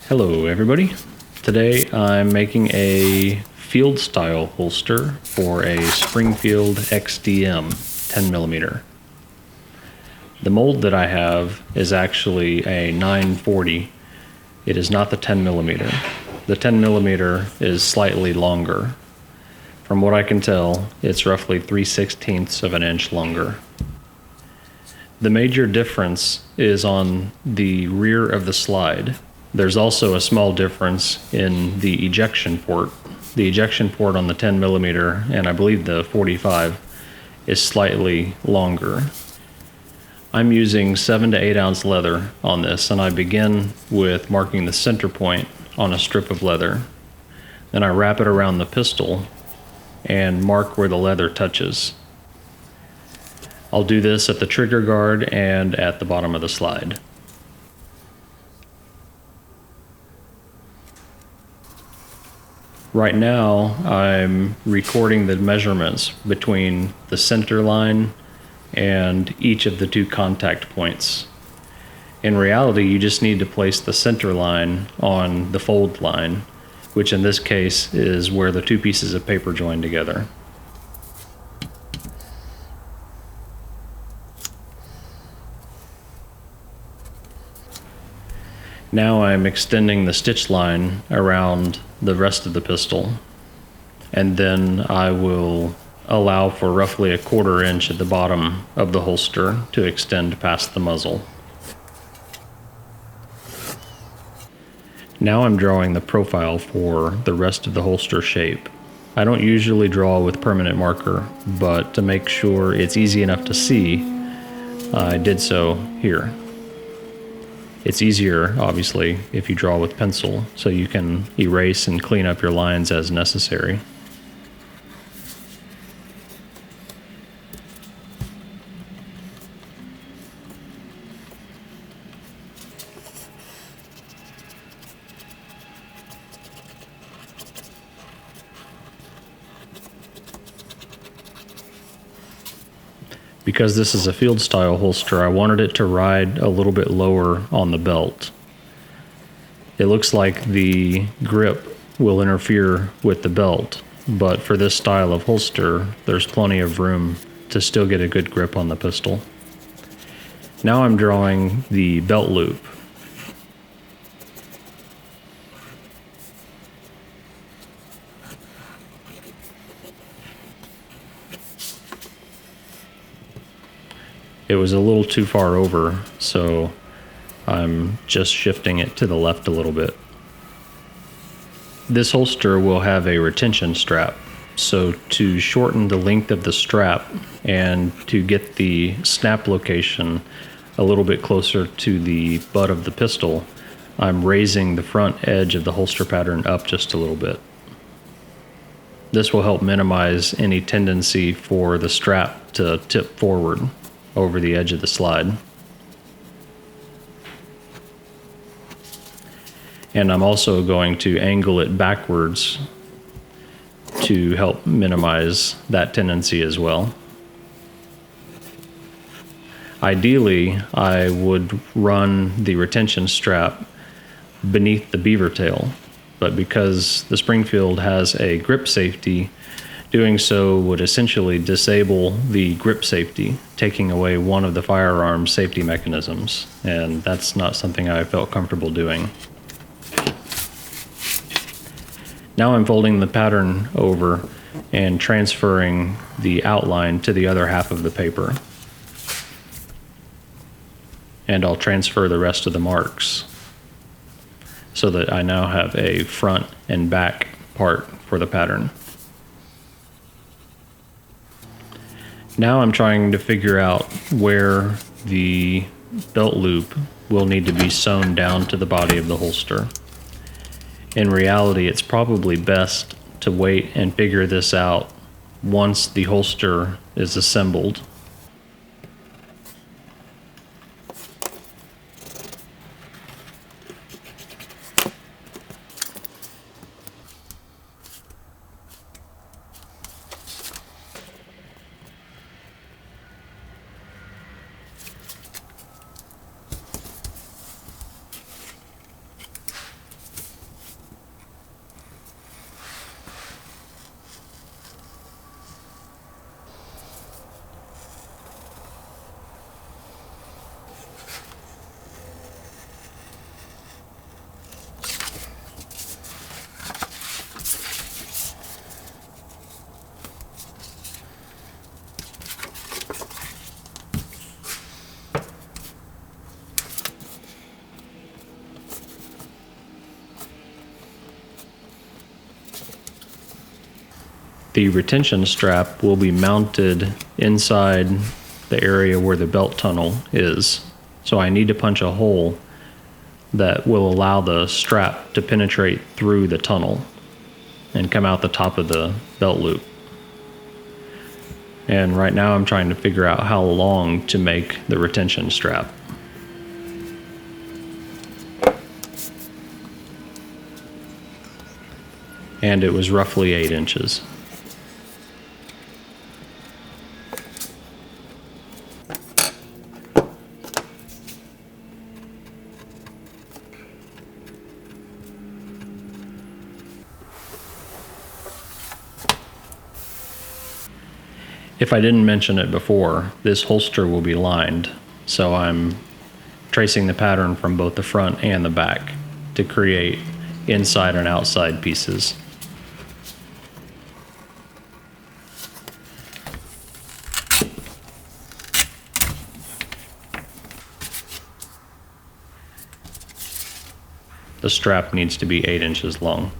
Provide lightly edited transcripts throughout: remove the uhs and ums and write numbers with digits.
Hello everybody. Today I'm making a field style holster for a Springfield XD-M 10mm. The mold that I have is actually a 940. It is not the 10mm. The 10mm is slightly longer. From what I can tell, it's roughly 3/16 of an inch longer. The major difference is on the rear of the slide. There's also a small difference in the ejection port. The ejection port on the 10mm and I believe the 45 is slightly longer. I'm using 7 to 8 ounce leather on this, and I begin with marking the center point on a strip of leather. Then I wrap it around the pistol and mark where the leather touches. I'll do this at the trigger guard and at the bottom of the slide. Right now, I'm recording the measurements between the center line and each of the two contact points. In reality, you just need to place the center line on the fold line, which in this case is where the two pieces of paper join together. Now I'm extending the stitch line around the rest of the pistol, and then I will allow for roughly 1/4 inch at the bottom of the holster to extend past the muzzle. Now I'm drawing the profile for the rest of the holster shape. I don't usually draw with permanent marker, but to make sure it's easy enough to see, I did so here. It's easier, obviously, if you draw with pencil, so you can erase and clean up your lines as necessary. Because this is a field style holster, I wanted it to ride a little bit lower on the belt. It looks like the grip will interfere with the belt, but for this style of holster, there's plenty of room to still get a good grip on the pistol. Now I'm drawing the belt loop. It was a little too far over, so I'm just shifting it to the left a little bit. This holster will have a retention strap, so to shorten the length of the strap and to get the snap location a little bit closer to the butt of the pistol, I'm raising the front edge of the holster pattern up just a little bit. This will help minimize any tendency for the strap to tip forward over the edge of the slide. And I'm also going to angle it backwards to help minimize that tendency as well. Ideally, I would run the retention strap beneath the beaver tail, but because the Springfield has a grip safety, doing so would essentially disable the grip safety, taking away one of the firearm's safety mechanisms, and that's not something I felt comfortable doing. Now I'm folding the pattern over and transferring the outline to the other half of the paper. And I'll transfer the rest of the marks so that I now have a front and back part for the pattern. Now I'm trying to figure out where the belt loop will need to be sewn down to the body of the holster. In reality, it's probably best to wait and figure this out once the holster is assembled. The retention strap will be mounted inside the area where the belt tunnel is. So I need to punch a hole that will allow the strap to penetrate through the tunnel and come out the top of the belt loop. And right now I'm trying to figure out how long to make the retention strap. And it was roughly 8 inches. If I didn't mention it before, this holster will be lined, so I'm tracing the pattern from both the front and the back to create inside and outside pieces. The strap needs to be 8 inches long.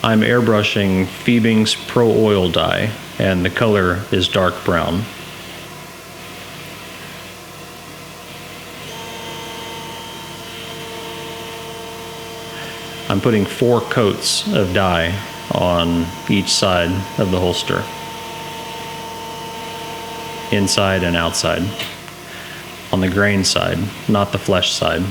I'm airbrushing Fiebing's Pro Oil dye, and the color is dark brown. I'm putting 4 coats of dye on each side of the holster, inside and outside, on the grain side, not the flesh side.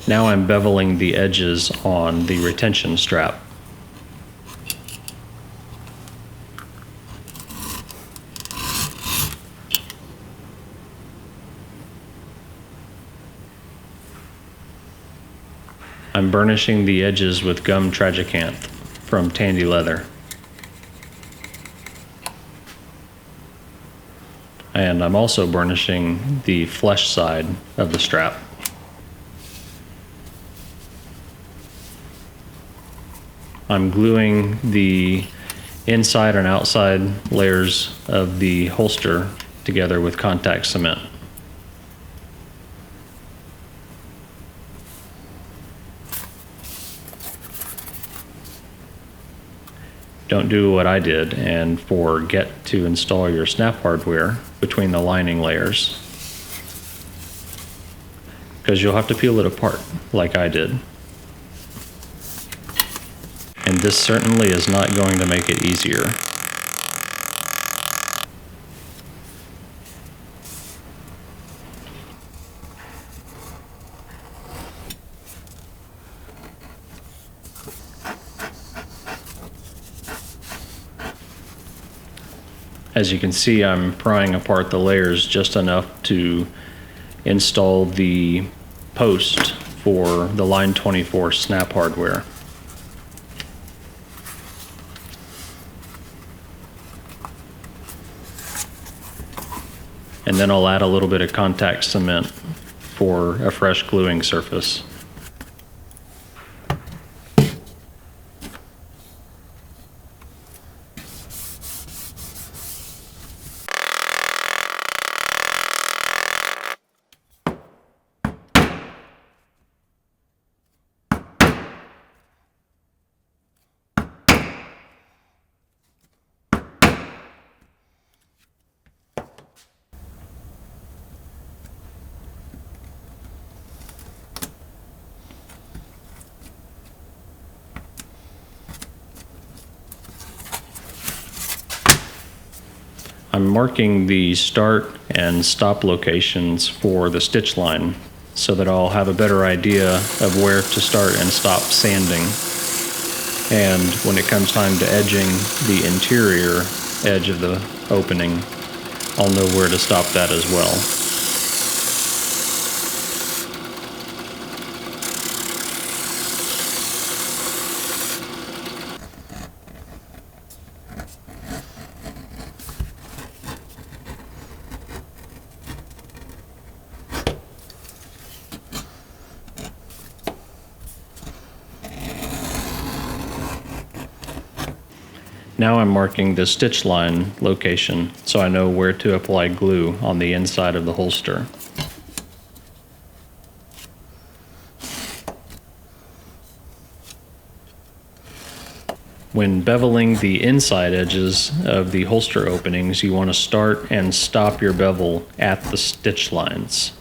Now I'm beveling the edges on the retention strap. I'm burnishing the edges with gum tragacanth from Tandy Leather. And I'm also burnishing the flesh side of the strap. I'm gluing the inside and outside layers of the holster together with contact cement. Don't do what I did and forget to install your snap hardware between the lining layers, because you'll have to peel it apart like I did. And this certainly is not going to make it easier. As you can see, I'm prying apart the layers just enough to install the post for the line 24 snap hardware. And then I'll add a little bit of contact cement for a fresh gluing surface. I'm marking the start and stop locations for the stitch line so that I'll have a better idea of where to start and stop sanding. And when it comes time to edging the interior edge of the opening, I'll know where to stop that as well. Now I'm marking the stitch line location so I know where to apply glue on the inside of the holster. When beveling the inside edges of the holster openings, you want to start and stop your bevel at the stitch lines.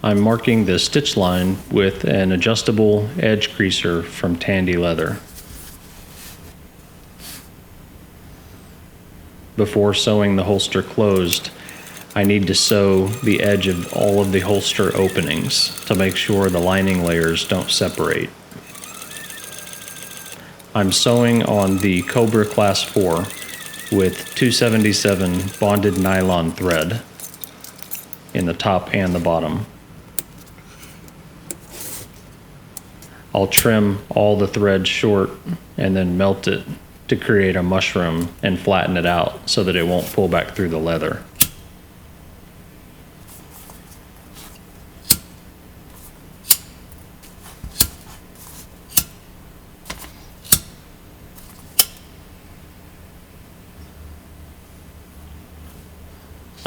I'm marking the stitch line with an adjustable edge creaser from Tandy Leather. Before sewing the holster closed, I need to sew the edge of all of the holster openings to make sure the lining layers don't separate. I'm sewing on the Cobra Class 4 with 277 bonded nylon thread in the top and the bottom. I'll trim all the thread short and then melt it to create a mushroom and flatten it out so that it won't pull back through the leather.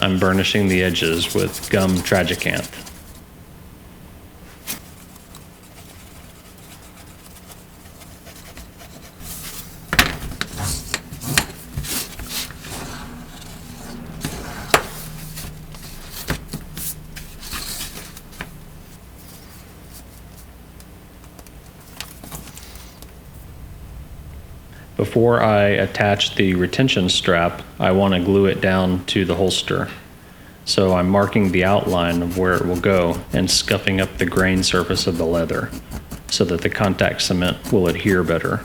I'm burnishing the edges with gum tragacanth. Before I attach the retention strap, I want to glue it down to the holster. So I'm marking the outline of where it will go and scuffing up the grain surface of the leather. so that the contact cement will adhere better.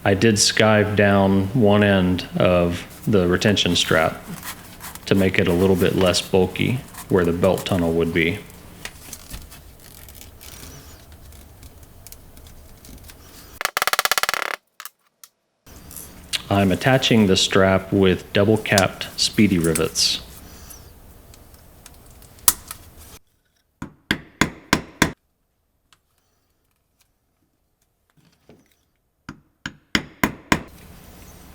I did skive down one end of the retention strap to make it a little bit less bulky where the belt tunnel would be. I'm attaching the strap with double capped speedy rivets.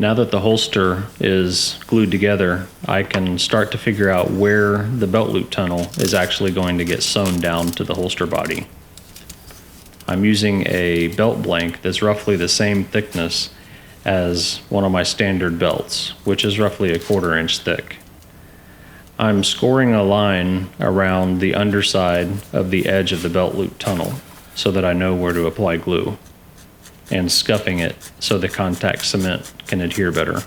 Now that the holster is glued together, I can start to figure out where the belt loop tunnel is actually going to get sewn down to the holster body. I'm using a belt blank that's roughly the same thickness as one of my standard belts, which is roughly 1/4 inch thick. I'm scoring a line around the underside of the edge of the belt loop tunnel so that I know where to apply glue, and scuffing it so the contact cement can adhere better.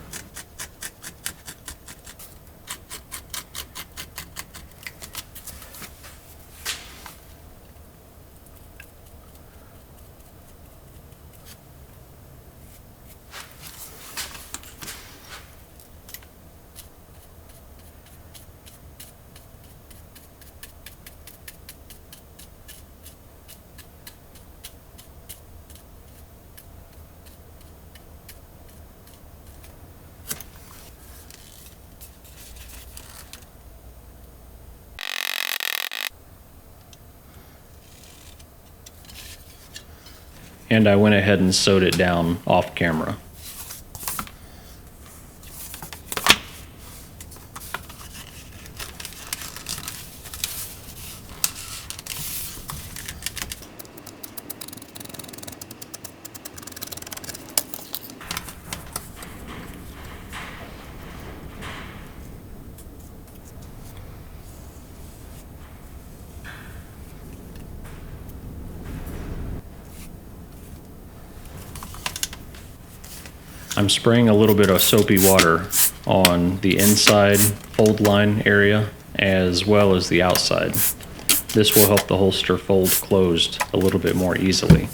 And I went ahead and sewed it down off camera. I'm spraying a little bit of soapy water on the inside fold line area as well as the outside. This will help the holster fold closed a little bit more easily.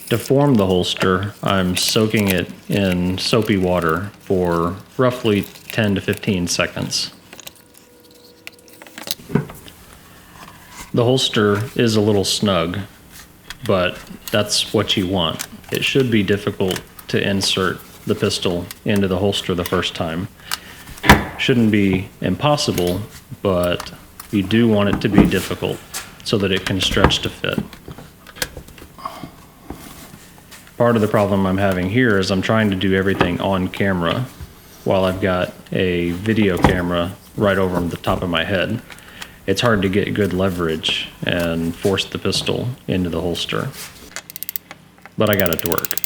To form the holster, I'm soaking it in soapy water for roughly 10 to 15 seconds. The holster is a little snug, but that's what you want. It should be difficult to insert the pistol into the holster the first time. Shouldn't be impossible, but you do want it to be difficult so that it can stretch to fit. Part of the problem I'm having here is I'm trying to do everything on camera while I've got a video camera right over the top of my head. It's hard to get good leverage and force the pistol into the holster, but I got it to work.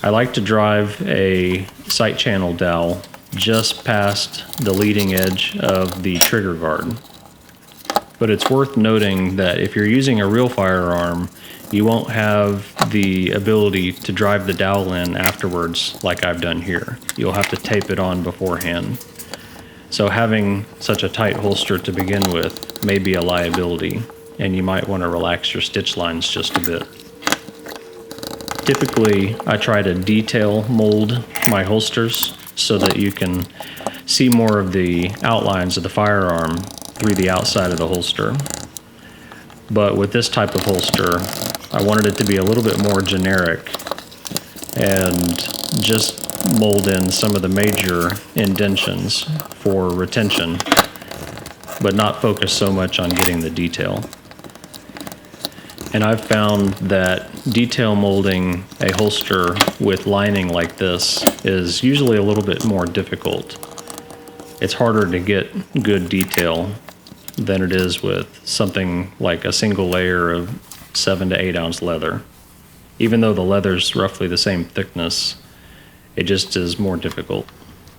I like to drive a sight channel dowel just past the leading edge of the trigger guard. But it's worth noting that if you're using a real firearm, you won't have the ability to drive the dowel in afterwards like I've done here. You'll have to tape it on beforehand. So having such a tight holster to begin with may be a liability, and you might want to relax your stitch lines just a bit. Typically, I try to detail mold my holsters so that you can see more of the outlines of the firearm through the outside of the holster. But with this type of holster, I wanted it to be a little bit more generic and just mold in some of the major indentions for retention, but not focus so much on getting the detail. And I've found that detail molding a holster with lining like this is usually a little bit more difficult. It's harder to get good detail than it is with something like a single layer of 7 to 8 ounce leather. Even though the leather's roughly the same thickness, it just is more difficult.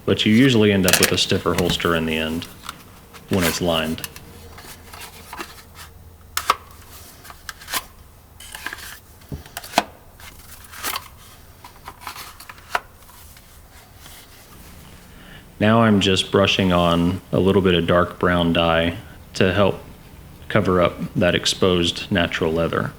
But you usually end up with a stiffer holster in the end when it's lined. Now I'm just brushing on a little bit of dark brown dye to help cover up that exposed natural leather.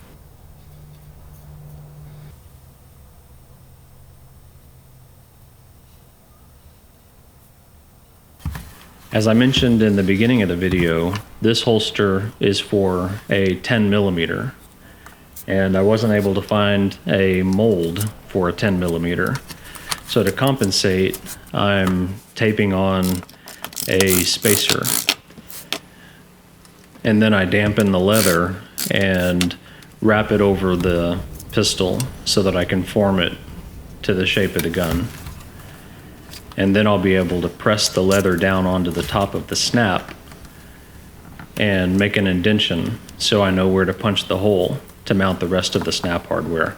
As I mentioned in the beginning of the video, this holster is for a 10 millimeter, and I wasn't able to find a mold for a 10 millimeter. So to compensate, I'm taping on a spacer. And then I dampen the leather and wrap it over the pistol so that I can form it to the shape of the gun. And then I'll be able to press the leather down onto the top of the snap and make an indention so I know where to punch the hole to mount the rest of the snap hardware.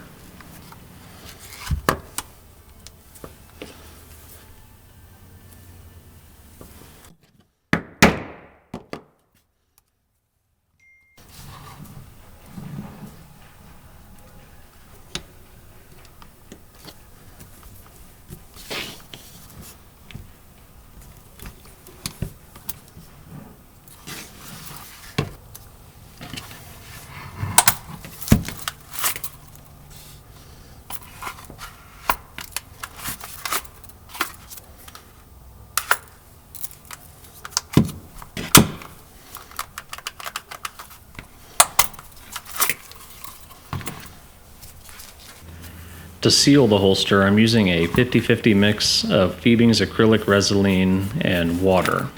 To seal the holster, I'm using a 50-50 mix of Fiebing's acrylic Resolene and water,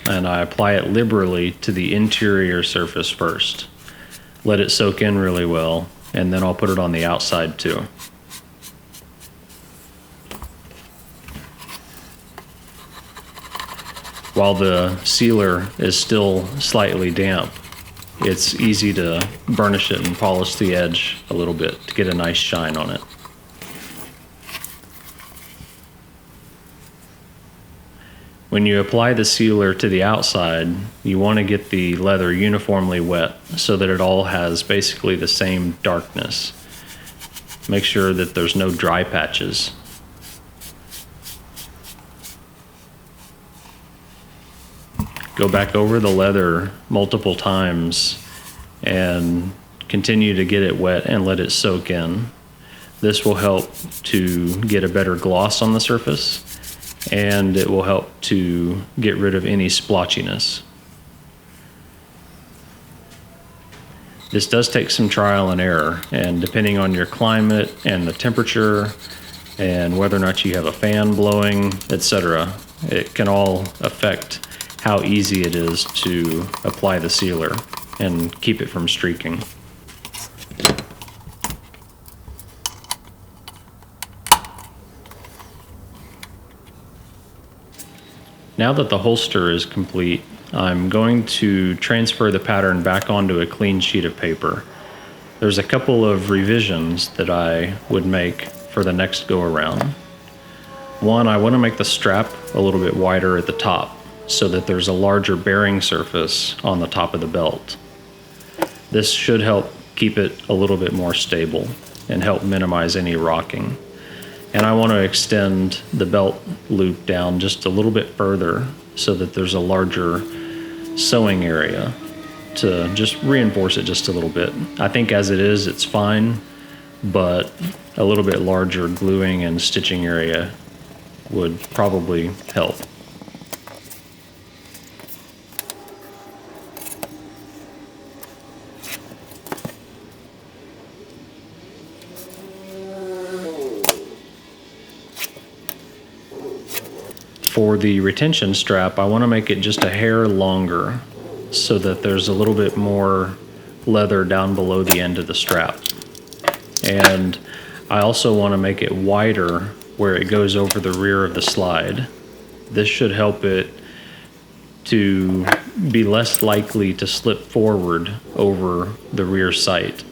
and I apply it liberally to the interior surface first. Let it soak in really well, and then I'll put it on the outside too. While the sealer is still slightly damp, it's easy to burnish it and polish the edge a little bit to get a nice shine on it. When you apply the sealer to the outside, you want to get the leather uniformly wet so that it all has basically the same darkness. Make sure that there's no dry patches. Go back over the leather multiple times and continue to get it wet and let it soak in. This will help to get a better gloss on the surface, and it will help to get rid of any splotchiness. This does take some trial and error, and depending on your climate and the temperature and whether or not you have a fan blowing, etc., it can all affect how easy it is to apply the sealer and keep it from streaking. Now that the holster is complete, I'm going to transfer the pattern back onto a clean sheet of paper. There's a couple of revisions that I would make for the next go around. One, I want to make the strap a little bit wider at the top so that there's a larger bearing surface on the top of the belt. This should help keep it a little bit more stable and help minimize any rocking. And I want to extend the belt loop down just a little bit further so that there's a larger sewing area to just reinforce it just a little bit. I think as it is, it's fine, but a little bit larger gluing and stitching area would probably help. For the retention strap, I want to make it just a hair longer so that there's a little bit more leather down below the end of the strap. And I also want to make it wider where it goes over the rear of the slide. This should help it to be less likely to slip forward over the rear sight.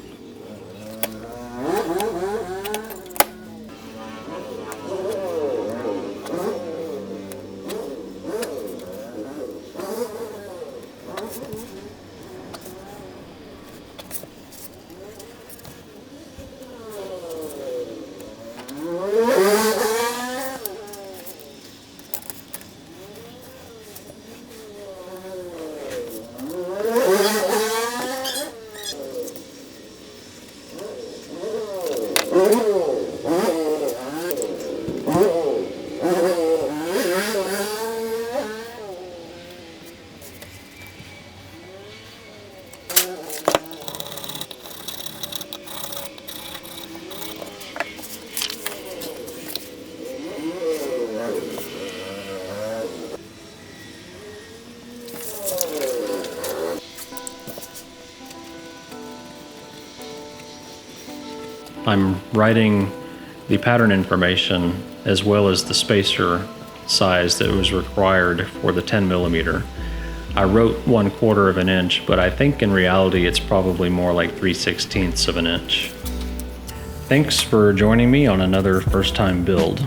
I'm writing the pattern information as well as the spacer size that was required for the 10 millimeter. I wrote 1/4 of an inch, but I think in reality it's probably more like 3/16 of an inch. Thanks for joining me on another first time build.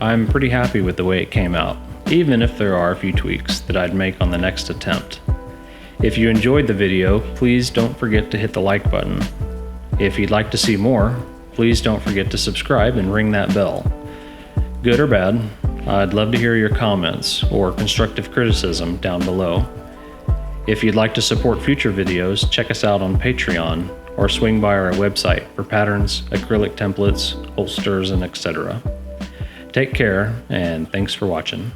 I'm pretty happy with the way it came out, even if there are a few tweaks that I'd make on the next attempt. If you enjoyed the video, please don't forget to hit the like button. If you'd like to see more, please don't forget to subscribe and ring that bell. Good or bad, I'd love to hear your comments or constructive criticism down below. If you'd like to support future videos, check us out on Patreon or swing by our website for patterns, acrylic templates, holsters, and etc. Take care, and thanks for watching.